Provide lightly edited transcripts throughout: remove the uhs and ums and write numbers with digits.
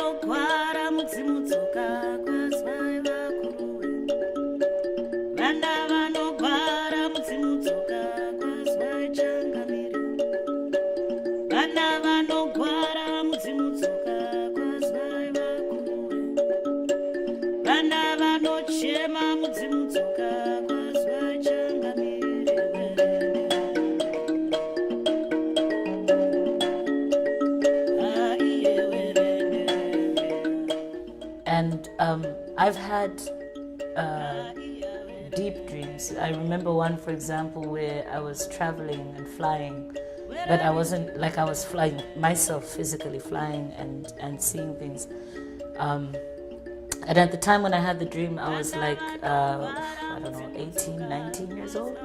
vanogwara mudzimudzoka kwazwai vakuruwe. Vana vanogwara mudzimudzoka kwazwai changamire. Vana vanogwara mudzimudzoka kwazwai vakuruwe. Vana vanochema mudzimudzoka kwazwai changamire. And I've had deep dreams. I remember one, for example, where I was traveling and flying, but I wasn't like I was flying myself, physically flying and seeing things. And at the time when I had the dream, I was like, I don't know, 18, 19 years old.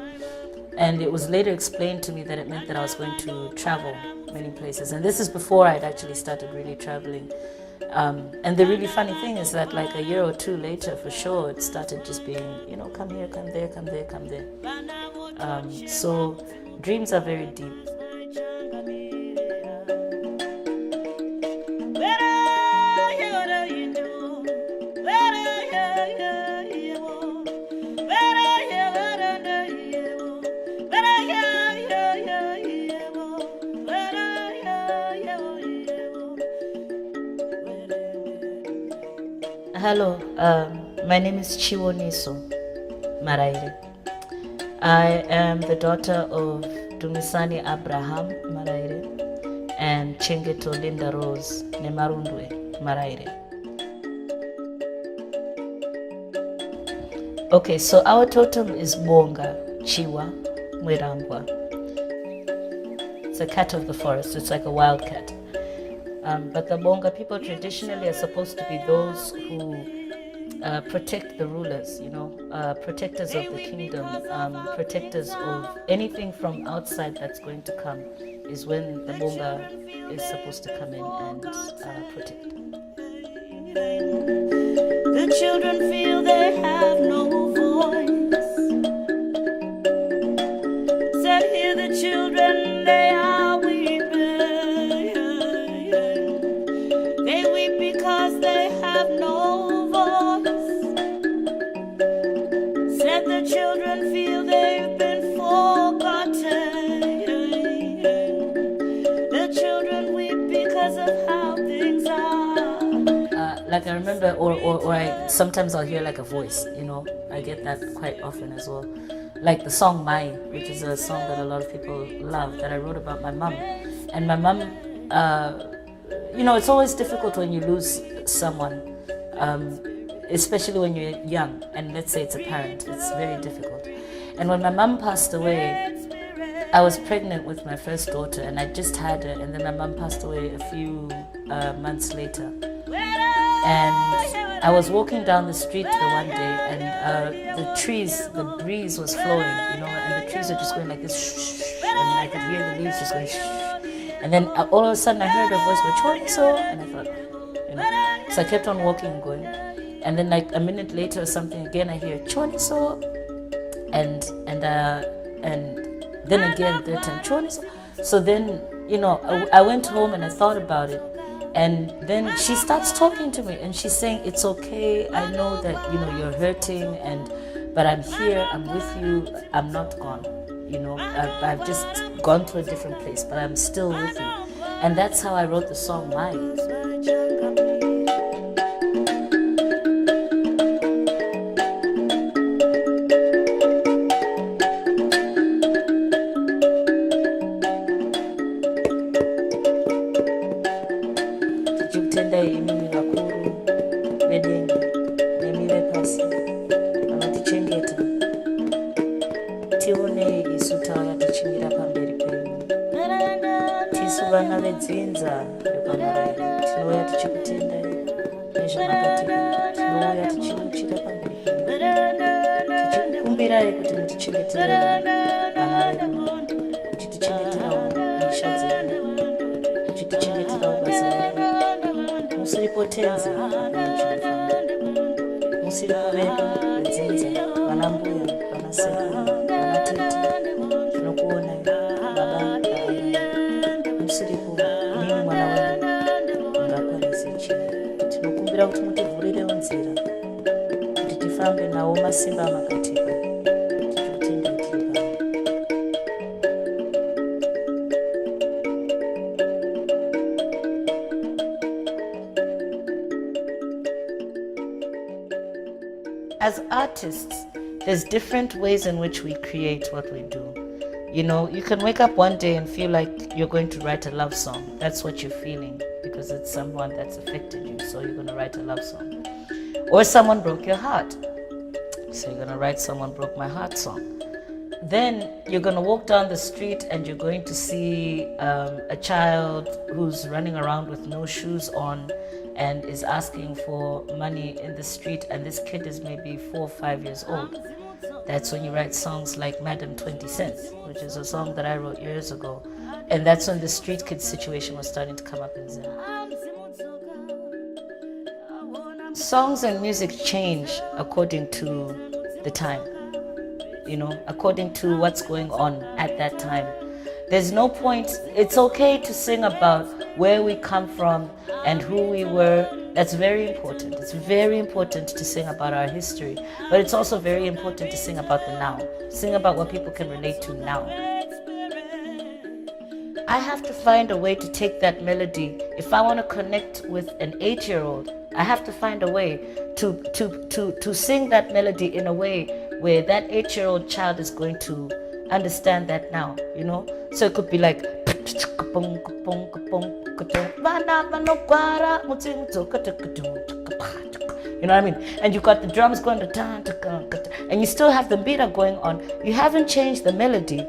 And it was later explained to me that it meant that I was going to travel many places. And this is before I'd actually started really traveling. And the really funny thing is that like a year or two later, for sure, it started just being, you know, come here, come there, come there, come there. So dreams are very deep. Hello, my name is Chiwoniso Maraire. I am the daughter of Dumisani Abraham Maraire and Chengeto Linda Rose Nemarundwe Maraire. Okay, so our totem is Bonga Chiwa Mwirangwa. It's a cat of the forest, it's like a wild cat. But the Bonga people traditionally are supposed to be those who protect the rulers, you know, protectors of the kingdom, protectors of anything from outside that's going to come is when the Bonga is supposed to come in and protect. The children feel they have no voice. Said here the children, they are weeping. They weep because they have no voice. Said the children feel they've been forgotten. The children weep because of how things are. Like I remember, or sometimes I'll hear like a voice, you know, I get that quite often as well. Like the song Mai, which is a song that a lot of people love, that I wrote about my mom. And my mom, you know, it's always difficult when you lose someone, especially when you're young, and let's say it's a parent, it's very difficult. And when my mom passed away, I was pregnant with my first daughter, and I just had her, and then my mom passed away a few months later. And I was walking down the street the one day, and the trees, the breeze was flowing, you know, and the trees were just going like this, shh, and I could hear the leaves just going shh. And then all of a sudden I heard a voice go, Chiwoniso, and I thought, you know, so I kept on walking and going. And then like a minute later or something, again I hear Chiwoniso, and then again third time Chiwoniso. So then, you know, I went home and I thought about it. And then she starts talking to me and she's saying, it's okay, I know that, you know, you're hurting, but I'm here, I'm with you, I'm not gone. You know, I've just gone to a different place, but I'm still with you. And that's how I wrote the song Mai. Tichikutendai imimi vakuru vedenga nemire pasi vanotichengeta, tionei isu tauya tichimira pamberi penyu. Tisu vana vedzinza repamuraini tinouya tichikutendai nezvamakatira, tinouya tichiuchira pamberi penyu, tichikumbirai kuti mutichengetere vana vedu, muchitichengeterawo misha dzedu, muchitichengeterawo basa redu. Musiripotenze musiripo vedu vedzinza, vana mbuya, vana sekuru, vana tete, tinokuonai baba musiripo, mimi mwana wenyu ungakwanise chii. masimba makatika. As artists, there's different ways in which we create what we do. You know, you can wake up one day and feel like you're going to write a love song. That's what you're feeling because it's someone that's affected you, so you're going to write a love song. Or someone broke your heart, so you're going to write Someone Broke My Heart song. Then you're going to walk down the street and you're going to see a child who's running around with no shoes on and is asking for money in the street, and this kid is maybe 4 or 5 years old. That's when you write songs like Madam 20 Cents, which is a song that I wrote years ago. And that's when the street kid situation was starting to come up in Zimbabwe. Songs and music change according to the time, you know, according to what's going on at that time. There's no point, it's okay to sing about where we come from and who we were. That's very important. It's very important to sing about our history, but it's also very important to sing about the now. Sing about what people can relate to now. I have to find a way to take that melody. If I want to connect with an 8-year-old, I have to find a way to sing that melody in a way where that 8-year-old child is going to understand that now, you know? So it could be like, you know what I mean? And you got the drums going and you still have the meter going on. You haven't changed the melody.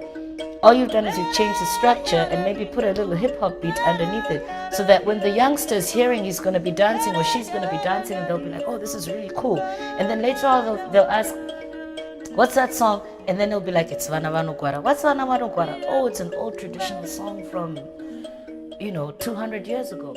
All you've done is you've changed the structure and maybe put a little hip-hop beat underneath it, so that when the youngster is hearing he's going to be dancing or she's going to be dancing, and they'll be like, oh, this is really cool. And then later on they'll ask, what's that song? And then they'll be like, it's Vana Vanu Gwara. What's Vana Vanu Gwara? Oh, it's an old traditional song from, 200 years ago.